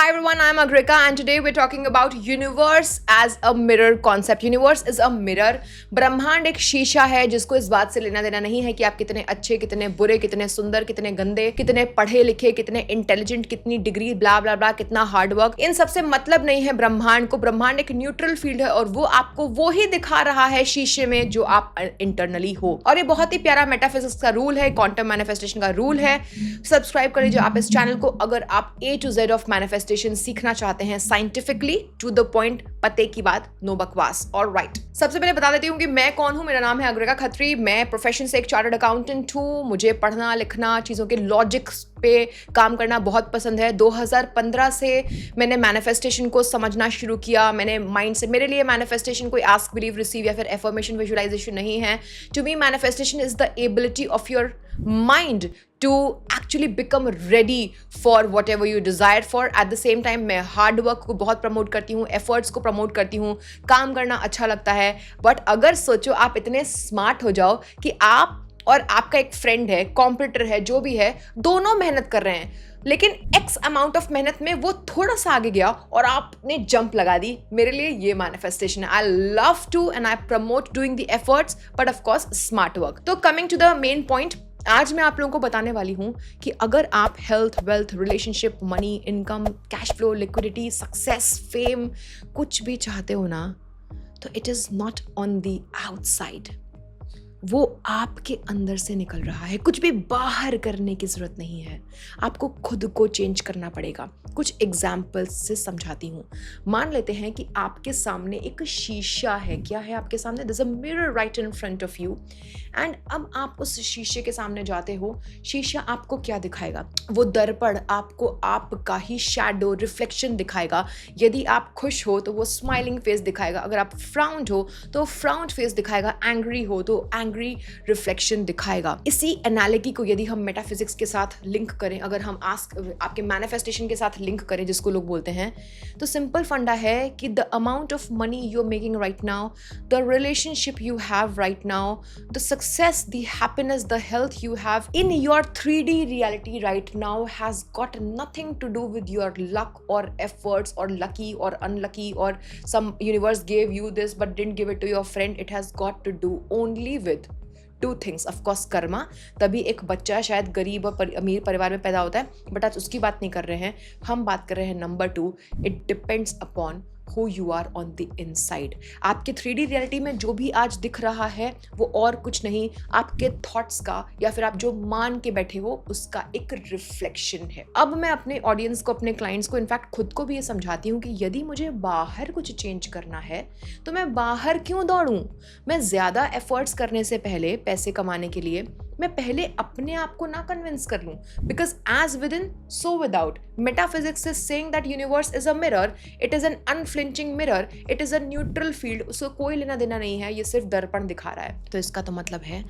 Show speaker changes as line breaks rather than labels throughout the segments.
Hi everyone, I'm Agrika and today we're talking about universe as a mirror concept. Universe is a mirror. ब्रह्मांड एक शीशा है जिसको इस बात से लेना देना नहीं है कि आप कितने अच्छे, कितने बुरे, कितने सुंदर, कितने गंदे, कितने पढ़े लिखे, कितने इंटेलिजेंट, कितनी डिग्री, ब्ला ब्ला ब्ला, कितना हार्ड वर्क, इन सबसे मतलब नहीं है ब्रह्मांड को. ब्रह्मांड एक न्यूट्रल फील्ड है और वो आपको वो ही दिखा रहा है शीशे में जो आप इंटरनली हो. और ये बहुत ही प्यारा मेटाफिजिक्स का रूल है, क्वांटम मैनिफेस्टेशन का रूल है. सब्सक्राइब कर लीजिए आप इस चैनल को अगर आप A to Z of manifestation सीखना चाहते हैं साइंटिफिकली टू द पॉइंट, पते की बात, नो बकवास. ऑलराइट, सबसे पहले बता देती हूँ कि मैं कौन हूँ. मेरा नाम है अग्रिका खत्री. मैं प्रोफेशन से एक चार्टर्ड अकाउंटेंट हूँ. मुझे पढ़ना लिखना, चीज़ों के लॉजिक्स पे काम करना बहुत पसंद है. 2015 से मैंने मैनिफेस्टेशन को समझना शुरू किया. मैंने माइंड से, मेरे लिए मैनिफेस्टेशन कोई आस्क बिलीव रिसीव या फिर एफर्मेशन विजुअलाइजेशन नहीं है. To me manifestation is the ability of your mind to actually become ready for whatever you desire for. At the same time मैं हार्ड वर्क को बहुत प्रमोट करती हूँ, एफर्ट्स को प्रमोट करती हूँ. काम करना अच्छा लगता है. बट अगर सोचो आप इतने स्मार्ट हो जाओ कि आप और आपका एक फ्रेंड है, कॉम्पिटिटर है, जो भी है, दोनों मेहनत कर रहे हैं, लेकिन एक्स अमाउंट ऑफ मेहनत में वो थोड़ा सा आगे गया और आपने जंप लगा दी. मेरे लिए ये मैनिफेस्टेशन है. I love to and I promote doing the efforts but of course smart work. तो coming to the main point, आज मैं आप लोगों को बताने वाली हूं कि अगर आप health, wealth, relationship, money, income, cash flow, liquidity, success, fame कुछ भी चाहते हो ना, तो it is not on the outside. वो आपके अंदर से निकल रहा है. कुछ भी बाहर करने की जरूरत नहीं है. आपको खुद को चेंज करना पड़ेगा. कुछ एग्जाम्पल्स से समझाती हूँ. मान लेते हैं कि आपके सामने एक शीशा है. क्या है आपके सामने? There is a mirror right in front of you. And अब आप उस शीशे के सामने जाते हो. शीशा आपको क्या दिखाएगा? वो दर्पण आपको आपका ही शैडो, रिफ्लेक्शन दिखाएगा. यदि आप खुश हो तो वो स्माइलिंग फेस दिखाएगा. अगर आप फ्राउंड हो तो फ्राउंड फेस दिखाएगा. एंग्री हो तो एंग्री रिफ्लेक्शन दिखाएगा. इसी एनालॉजी को यदि हम मेटाफिजिक्स के साथ लिंक करें, अगर हम आपके मैनिफेस्टेशन के साथ लिंक करें, जिसको लोग बोलते हैं, तो सिंपल फंडा है कि the amount of money you are making right now, the relationship you have right now, the success, the happiness, the health you have in your 3D reality right now has got nothing to do with your luck और efforts और lucky और unlucky और some universe gave you this but didn't give it to your friend. It has got to do only with two things. Of course Karma. तभी एक बच्चा शायद गरीब और अमीर परिवार में पैदा होता है, बट आज उसकी बात नहीं कर रहे हैं. हम बात कर रहे हैं number 2. It depends upon who you are on the inside. आपके 3D रियलिटी में जो भी आज दिख रहा है वो और कुछ नहीं, आपके थॉट्स का या फिर आप जो मान के बैठे हो उसका एक रिफ्लेक्शन है. अब मैं अपने ऑडियंस को, अपने क्लाइंट्स को, इनफैक्ट खुद को भी ये समझाती हूँ कि यदि मुझे बाहर कुछ चेंज करना है तो मैं बाहर क्यों दौड़ूं? मैं ज़्यादा एफर्ट्स करने से पहले, पैसे कमाने के लिए, मैं पहले अपने आप को ना कन्विंस कर लूं. Because as within so without. Metaphysics is saying that universe is a mirror. It is an unflinching mirror. It is a neutral field. उसको कोई लेना देना नहीं है. ये सिर्फ दर्पण दिखा रहा है. तो इसका तो मतलब है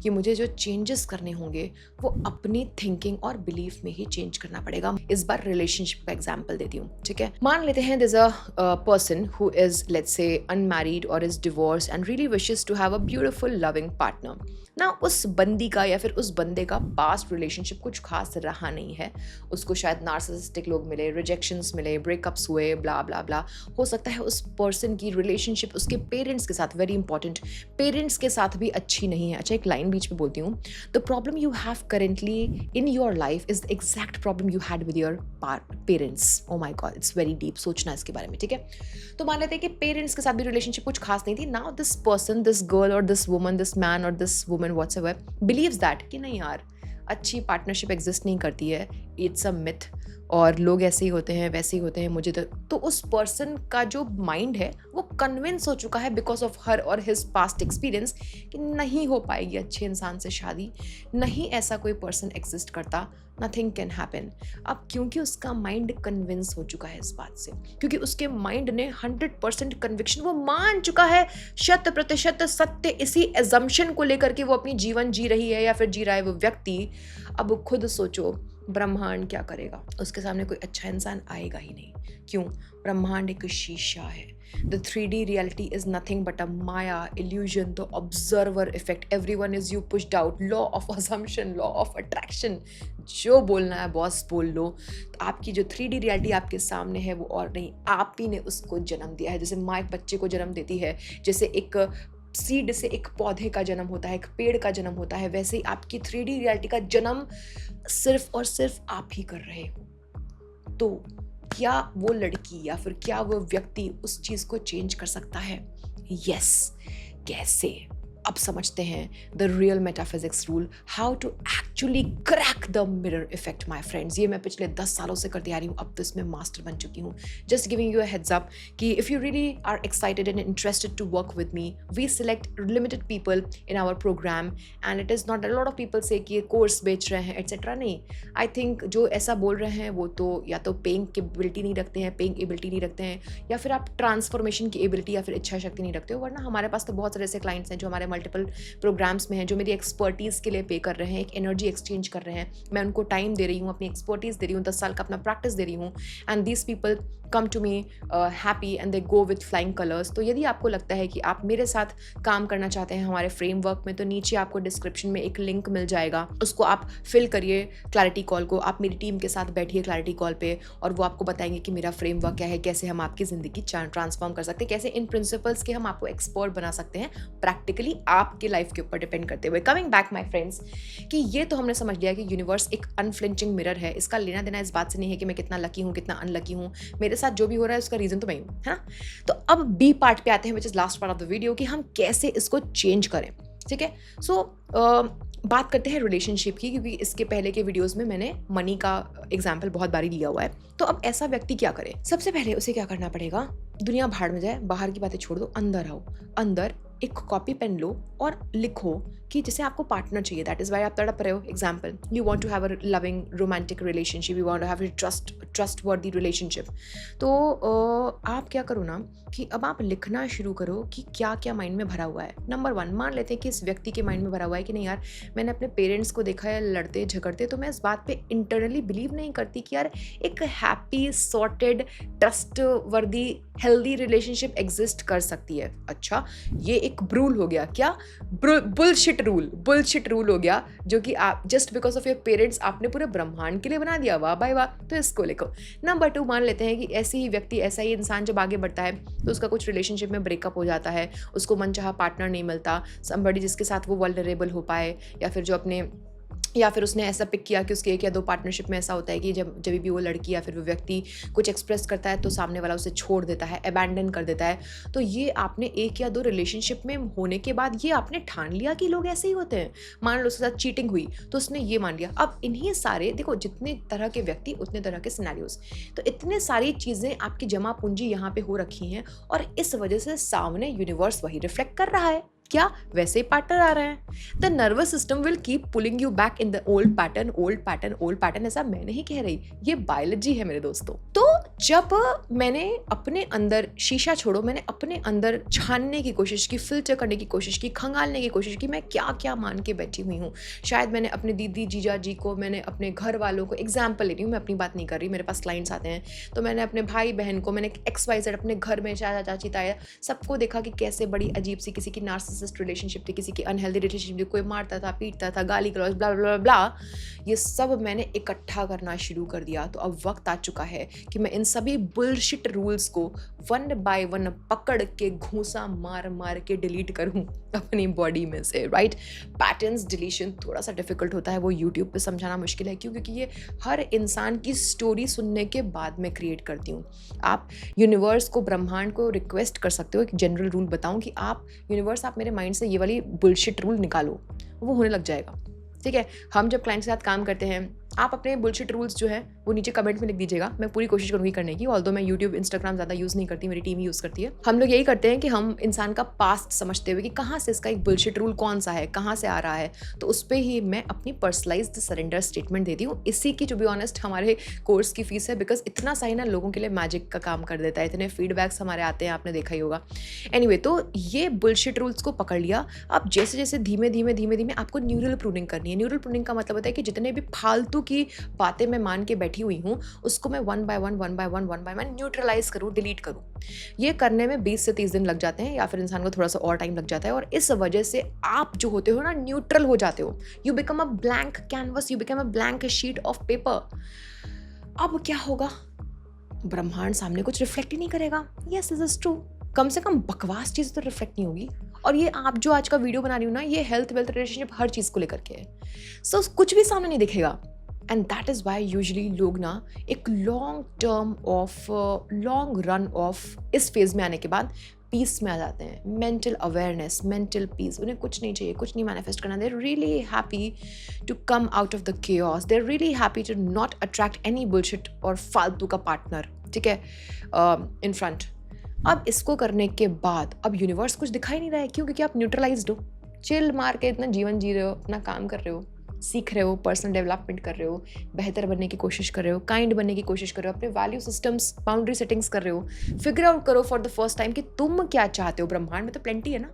कि मुझे जो चेंजेस करने होंगे वो अपनी थिंकिंग और बिलीफ में ही चेंज करना पड़ेगा. इस बार रिलेशनशिप का एग्जाम्पल देती हूँ. ठीक है, मान लेते हैं there's a person who is, let's say, unmarried or is divorced and really wishes to have a beautiful loving partner. ना उस बंदी का या फिर उस बंदे का पास्ट रिलेशनशिप कुछ खास रहा नहीं है. उसको शायद नार्सिसिस्टिक लोग मिले, रिजेक्शंस मिले, ब्रेकअप्स हुए, ब्ला ब्ला ब्ला. हो सकता है उस पर्सन की रिलेशनशिप उसके पेरेंट्स के साथ, वेरी इंपॉर्टेंट, पेरेंट्स के साथ भी अच्छी नहीं है. अच्छा, एक लाइन बीच में बोलती हूँ. The problem you have currently in your life is the exact problem you had with your parents. Oh my god, it's very deep. सोचना इसके बारे में. ठीक है, तो मान लेते हैं कि पेरेंट्स के साथ भी रिलेशनशिप कुछ खास नहीं थी. Now this person, this girl और दिस वुमन, दिस मैन और this woman whatsoever believes that कि नहीं यार, अच्छी पार्टनरशिप एग्जिस्ट नहीं करती है. इट्स अ मिथ और लोग ऐसे ही होते हैं, वैसे ही होते हैं, मुझे तो उस पर्सन का जो माइंड है वो कन्विंस हो चुका है बिकॉज ऑफ हर और हिज पास्ट एक्सपीरियंस कि नहीं हो पाएगी अच्छे इंसान से शादी, नहीं ऐसा कोई पर्सन एग्जिस्ट करता, नथिंग कैन हैपन. अब क्योंकि उसका माइंड कन्विंस हो चुका है इस बात से, क्योंकि उसके माइंड ने 100% कन्विक्शन, वो मान चुका है 100% सत्य. इसी एजम्पशन को लेकर के वो अपनी जीवन जी रही है या फिर जी रहा है वो व्यक्ति. अब खुद सोचो, ब्रह्मांड क्या करेगा? उसके सामने कोई अच्छा इंसान आएगा ही नहीं। क्यों? ब्रह्मांड एक शीशा है। The 3D reality is nothing but a Maya illusion, the observer effect. Everyone is you pushed out. Law of assumption, law of attraction. जो बोलना है बॉस बोल लो। तो आपकी जो 3D reality आपके सामने है वो और नहीं, आप ही ने उसको जन्म दिया है। जैसे माँ एक बच्चे को जन्म देती है, जैसे एक सीड से एक पौधे का जन्म होता है, एक पेड़ का जन्म होता है, वैसे ही आपकी 3D रियलिटी का जन्म सिर्फ और सिर्फ आप ही कर रहे हो। तो क्या वो लड़की या फिर क्या वो व्यक्ति उस चीज को चेंज कर सकता है? यस। कैसे? अब समझते हैं the real metaphysics rule, how to actually crack the mirror effect my friends. ये मैं पिछले 10 सालों से करती आ रही हूँ, अब तो इसमें मास्टर बन चुकी हूँ। Just giving you a heads up कि if you really are excited and interested to work with me, we select limited people in our program and it is not a lot of people से कि course बेच रहे हैं etcetera. नहीं, I think जो ऐसा बोल रहे हैं वो तो या तो पेइंग एबिलिटी नहीं रखते हैं, पेइंग एबिलिटी नहीं रखते हैं, या फिर आप ट्रांसफॉर्मेशन की एबिलिटी या फिर इच्छा शक्ति नहीं रखते हो। वरना हमारे पास तो बहुत सारे ऐसे क्लाइंट्स हैं जो हमारे मल्टीपल प्रोग्राम्स में हैं, जो मेरी एक्सपर्टीज़ के लिए पे कर रहे हैं, एक एनर्जी एक्सचेंज कर रहे हैं। मैं उनको टाइम दे रही हूँ, अपनी एक्सपर्टीज़ दे रही हूँ, 10 साल का अपना प्रैक्टिस दे रही हूँ, and these people come to me happy and they go with flying colours. तो यदि आपको लगता है कि आप मेरे साथ काम करना चाहते हैं हमारे फ्रेमवर्क में, तो नीचे आपको डिस्क्रिप्शन में एक लिंक मिल जाएगा, उसको आप फिल करिए क्लैरिटी कॉल को। आप मेरी टीम के साथ बैठिए क्लैरिटी कॉल पे और वो आपको बताएंगे कि मेरा फ्रेमवर्क क्या है, कैसे हम आपकी ज़िंदगी ट्रांसफॉर्म कर सकते हैं, कैसे इन प्रिंसिपल्स के हम आपको एक्सपर्ट बना सकते हैं प्रैक्टिकली आपकी लाइफ के ऊपर डिपेंड करते हुए। कमिंग बैक माय फ्रेंड्स, कि ये तो हमने समझ लिया कि यूनिवर्स एक अनफ्लिंचिंग मिरर है। इसका लेना देना इस बात से नहीं है कि मैं कितना लकी हूँ, कितना अनलकी हूँ। मेरे साथ जो भी हो रहा है उसका रीज़न तो मैं हूँ, है ना। तो अब बी पार्ट पे आते हैं, which is last part of the video, कि हम कैसे इसको चेंज करें। ठीक है, सो बात करते हैं रिलेशनशिप की, क्योंकि इसके पहले के वीडियोस में मैंने मनी का एग्जाम्पल बहुत बारी लिया हुआ है। तो अब ऐसा व्यक्ति क्या करे? सबसे पहले उसे क्या करना पड़ेगा? दुनिया भाड़ में जाए, बाहर की बातें छोड़ दो, अंदर आओ। अंदर एक कॉपी पेन लो और लिखो कि जैसे आपको पार्टनर चाहिए, दैट इज वाई आप तड़प रहे हो। Example, you want to have a loving romantic relationship, you want to have a trustworthy relationship. तो आप क्या करो ना कि अब आप लिखना शुरू करो कि क्या क्या माइंड में भरा हुआ है। नंबर 1, मान लेते हैं कि इस व्यक्ति के माइंड में भरा हुआ है कि नहीं यार, मैंने अपने पेरेंट्स को देखा है लड़ते झगड़ते, तो मैं इस बात पे इंटरनली बिलीव नहीं करती कि यार एक happy sorted trustworthy healthy relationship exist कर सकती है। अच्छा, ये एक ब्रूल हो गया। क्या? बुलशिट रूल हो गया, जो कि आप just because of your parents आपने पूरे ब्रह्मांड के लिए बना दिया। वाह भाई वाह। तो इसको लिखो। नंबर 2, मान लेते हैं कि ऐसे ही व्यक्ति, ऐसा ही इंसान जब आगे बढ़ता है तो उसका कुछ रिलेशनशिप में ब्रेकअप हो जाता है, उसको मनचाहा पार्टनर नहीं मिलता, समबडी जिसके साथ वो वल्नरेबल हो पाए, या फिर जो अपने, या फिर उसने ऐसा पिक किया कि उसके 1 या 2 पार्टनरशिप में ऐसा होता है कि जब भी वो लड़की या फिर वो व्यक्ति कुछ एक्सप्रेस करता है तो सामने वाला उसे छोड़ देता है, अबैंडन कर देता है। तो ये आपने 1 या 2 रिलेशनशिप में होने के बाद ये आपने ठान लिया कि लोग ऐसे ही होते हैं। मान लो उसके साथ चीटिंग हुई तो उसने ये मान लिया। अब इन्हीं सारे, देखो जितने तरह के व्यक्ति उतने तरह के सिनेरियोज, तो इतने सारी चीज़ें आपकी जमा पूंजी यहाँ पे हो रखी हैं और इस वजह से सामने यूनिवर्स वही रिफ्लेक्ट कर रहा है। क्या? वैसे ही पार्टनर आ रहे हैं। The nervous system will keep pulling you back in the old pattern. ऐसा मैं नहीं कह रही, ये बायोलॉजी है मेरे दोस्तों। तो जब मैंने अपने अंदर, शीशा छोड़ो, मैंने अपने अंदर छानने की कोशिश की, फिल्टर करने की कोशिश की, खंगालने की कोशिश की, मैं क्या क्या मान के बैठी हुई हूँ। शायद मैंने अपने दीदी जीजा जी को, मैंने अपने घर वालों को, एग्जाम्पल ले रही हूँ, मैं अपनी बात नहीं कर रही, मेरे पास क्लाइंट्स आते हैं, तो मैंने अपने भाई बहन को, मैंने XYZ अपने घर में, चाचा चाची ताया, सबको देखा कि कैसे बड़ी अजीब सी किसी की नार्सिसिस्ट रिलेशनशिप थी, किसी की अनहेल्दी रिलेशनशिप थी, कोई मारता था, पीटता था, गाली गलौज, ब्ला ब्ला ब्ला। ये सब मैंने इकट्ठा करना शुरू कर दिया। तो अब वक्त आ चुका है कि मैं इन सभी बुलशिट रूल्स को 1 बाय 1 पकड़ के घूंसा मार मार के डिलीट करूं अपनी बॉडी में से। राइट? पैटर्न्स डिलीशन थोड़ा सा डिफिकल्ट होता है, वो यूट्यूब पे समझाना मुश्किल है। क्यों? क्योंकि ये हर इंसान की स्टोरी सुनने के बाद मैं क्रिएट करती हूँ। आप यूनिवर्स को, ब्रह्मांड को रिक्वेस्ट कर सकते हो एक जनरल रूल बताऊं कि आप यूनिवर्स, आप मेरे माइंड से ये वाली बुलशिट रूल निकालो, वो होने लग जाएगा। ठीक है? हम जब क्लाइंट के साथ काम करते हैं, आप अपने बुलशिट रूल्स जो है वो नीचे कमेंट में लिख दीजिएगा, मैं पूरी कोशिश करूँगी करने की। ऑल्दो मैं यूट्यूब इंस्टाग्राम ज़्यादा यूज़ नहीं करती, मेरी टीम ही यूज़ करती है। हम लोग यही करते हैं कि हम इंसान का पास्ट समझते हुए कि कहाँ से इसका एक बुलशिट रूल कौन सा है, कहाँ से आ रहा है, तो उस पर ही मैं अपनी पर्सनलाइज्ड सरेंडर स्टेटमेंट देती हूँ। इसी की टू बी ऑनेस्ट हमारे कोर्स की फीस है, बिकॉज इतना सही ना लोगों के लिए मैजिक का काम कर देता है, इतने फीडबैक्स हमारे आते हैं, आपने देखा ही होगा। एनीवे, तो ये बुलशिट रूल्स को पकड़ लिया। अब जैसे जैसे धीमे धीमे आपको न्यूरल प्रूनिंग करनी है। न्यूरल प्रूनिंग का मतलब होता है कि जितने भी फालतू की बातें मैं मान के बैठी हुई हूँ उसको मैं वन बाय वन न्यूट्रलाइज करूँ, डिलीट करूँ। ये करने में 20 से 30 दिन लग जाते हैं, या फिर इंसान को थोड़ा सा और टाइम लग जाता है, और इस वजह से आप जो होते हो ना, न्यूट्रल हो जाते हो। You become a blank canvas, you become a blank sheet of paper. अब क्या होगा? ब्रह्मांड सामने कुछ रिफ्लेक्ट ही नहीं करेगा। Yes, this is true. कम से कम बकवास चीज़ तो रिफ्लेक्ट नहीं होगी। और ये आप जो आज का वीडियो बना रही हूँ ना, ये हेल्थ वेल्थ रिलेशनशिप हर चीज़ को लेकर के है। सो कुछ भी सामने नहीं दिखेगा। And that is why usually लोग ना एक लॉन्ग रन ऑफ इस फेज में आने के बाद पीस में आ जाते हैं। मेंटल अवेयरनेस, मेंटल पीस, उन्हें कुछ नहीं चाहिए, कुछ नहीं मैनिफेस्ट करना। They are really happy to come out of the chaos, they are really happy to not attract any bullshit और फालतू का पार्टनर, ठीक है, इन फ्रंट। अब इसको करने के बाद अब यूनिवर्स कुछ दिखाई नहीं रहा है। क्यों? क्योंकि आप न्यूट्रलाइज्ड हो, चिल मार के इतना जीवन जी रहे हो, अपना काम कर रहे हो, सीख रहे हो, पर्सनल डेवलपमेंट कर रहे हो, बेहतर बनने की कोशिश कर रहे हो, काइंड बनने की कोशिश कर रहे हो, अपने वैल्यू सिस्टम्स, बाउंड्री सेटिंग्स कर रहे हो। फिगर आउट करो फॉर द फर्स्ट टाइम कि तुम क्या चाहते हो। ब्रह्मांड में तो प्लेंटी है ना,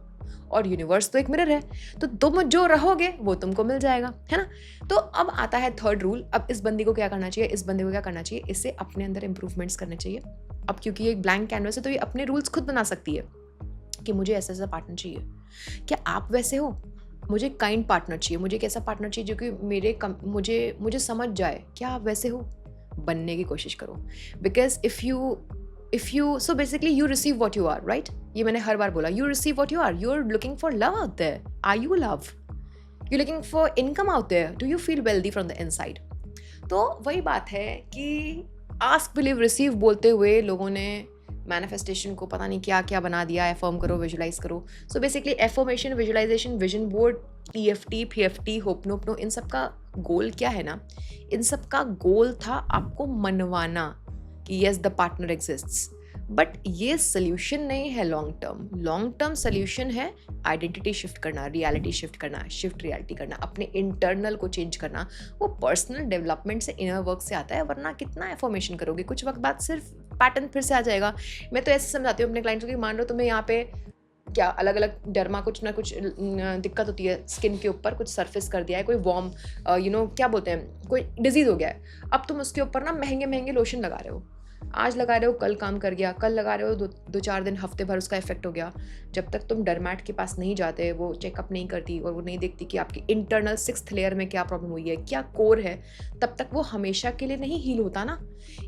और यूनिवर्स तो एक मिरर है, तो तुम जो रहोगे वो तुमको मिल जाएगा, है ना। तो अब आता है थर्ड रूल। अब इस बंदी को क्या करना चाहिए, इस बंदे को क्या करना चाहिए, इसे अपने अंदर इंप्रूवमेंट्स करने चाहिए। अब क्योंकि ये एक ब्लैंक कैनवस है तो ये अपने रूल्स खुद बना सकती है कि मुझे ऐसा ऐसा पार्टनर चाहिए। क्या आप वैसे हो? मुझे काइंड पार्टनर चाहिए, मुझे एक ऐसा पार्टनर चाहिए जो कि मुझे समझ जाए। क्या आप वैसे हो? बनने की कोशिश करो। Because if you so basically you receive what you are, right. ये मैंने हर बार बोला, you receive what you are. You are looking for love out there. Are you love? You looking for income out there? Do you feel wealthy from the inside? तो वही बात है कि आस्क बिलीव रिसीव बोलते हुए लोगों ने manifestation को पता नहीं क्या क्या बना दिया। एफर्म करो, विजुलाइज करो। So basically affirmation, visualisation, vision board, EFT, PFT, होपनोपनो, इन सब का गोल क्या है ना, इन सब का गोल था आपको मनवाना कि yes the partner exists. But ये सोल्यूशन नहीं है लॉन्ग टर्म सोल्यूशन है आइडेंटिटी शिफ्ट करना, रियलिटी शिफ्ट करना, शिफ्ट रियलिटी करना, अपने इंटरनल को चेंज करना। वो पर्सनल डेवलपमेंट से, इनर वर्क से आता है, वरना कितना एफर्मेशन करोगे, कुछ वक्त बाद सिर्फ पैटर्न फिर से आ जाएगा। मैं तो ऐसे समझाती हूँ अपने क्लाइंट्स को कि मान लो तुम्हें यहाँ पे क्या अलग अलग डर्मा कुछ ना कुछ दिक्कत होती है स्किन के ऊपर, कुछ सरफेस कर दिया है, कोई वॉर्म क्या बोलते हैं, कोई डिजीज़ हो गया है। अब तुम उसके ऊपर ना महंगे लोशन लगा रहे हो, आज लगा रहे हो कल काम कर गया, कल लगा रहे हो दो चार दिन, हफ्ते भर उसका इफेक्ट हो गया। जब तक तुम डर्मैट के पास नहीं जाते, वो चेकअप नहीं करती और वो नहीं देखती कि आपकी इंटरनल 6th लेयर में क्या प्रॉब्लम हुई है, क्या कोर है, तब तक वो हमेशा के लिए नहीं हील होता ना।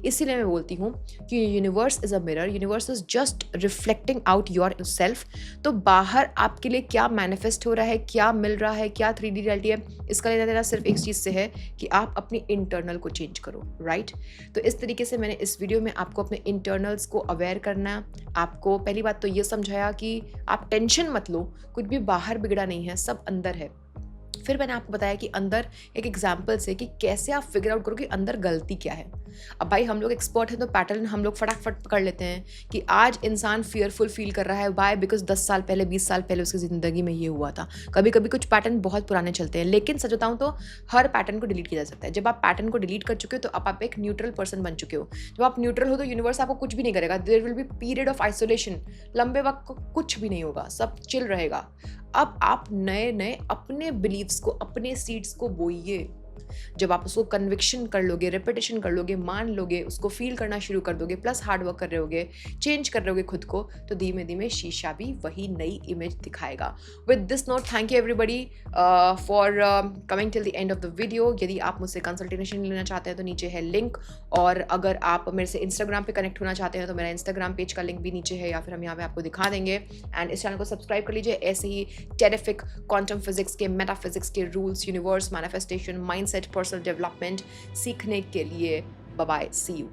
इसीलिए मैं बोलती हूँ कि universe is a mirror, universe is just reflecting out your self. तो बाहर आपके लिए क्या मैनिफेस्ट हो रहा है, क्या मिल रहा है, क्या 3D रियलिटी है, इसका लेना देना सिर्फ एक चीज़ से है कि आप अपनी इंटरनल को चेंज करो, राइट। तो इस तरीके से मैंने इस वीडियो में आपको अपने इंटरनल्स को अवेयर करना। आपको पहली बात तो ये समझाया कि आप टेंशन मत लो, कुछ भी बाहर बिगड़ा नहीं है, सब अंदर है। फिर मैंने आपको बताया कि अंदर एक एग्जाम्पल से कि कैसे आप फिगर आउट करो कि अंदर गलती क्या है। अब भाई हम लोग एक्सपर्ट हैं तो पैटर्न हम लोग फटाफट पकड़ लेते हैं कि आज इंसान फियरफुल फील कर रहा है, वाई बिकॉज 10 साल पहले 20 साल पहले उसकी ज़िंदगी में ये हुआ था। कभी कभी कुछ पैटर्न बहुत पुराने चलते हैं, लेकिन सच बताऊँ तो हर पैटर्न को डिलीट किया जा सकता है। जब आप पैटर्न को डिलीट कर चुके हो तो अब आप एक न्यूट्रल पर्सन बन चुके हो। जब आप न्यूट्रल हो तो यूनिवर्स आपको कुछ भी नहीं करेगा। There will be period of isolation, लंबे वक्त कुछ भी नहीं होगा, सब चिल रहेगा। अब आप नए अपने बिलीव्स को, अपने सीड्स को बोइए। जब आप उसको कन्विक्शन कर लोगे, रेपिटेशन कर लोगे, मान लोगे, उसको फील करना शुरू कर दोगे, प्लस हार्ड वर्क कर रहे होगे, चेंज कर रहे होगे खुद को, तो धीमे धीमे शीशा भी वही नई इमेज दिखाएगा। With this note, thank you everybody for coming till the end of the video. यदि आप मुझसे कंसल्टेशन लेना चाहते हैं तो नीचे है लिंक, और अगर आप मेरे से इंस्टाग्राम पे कनेक्ट होना चाहते हैं तो मेरा इंस्टाग्राम पेज का लिंक भी नीचे है, या फिर हम यहाँ पे आपको दिखा देंगे। एंड इस चैनल को सब्सक्राइब कर लीजिए ऐसे ही टेरिफिक क्वांटम फिजिक्स के, मेटाफिजिक्स के rules, universe, manifestation, mindset, personal development सीखने के लिए। Bye bye, see you.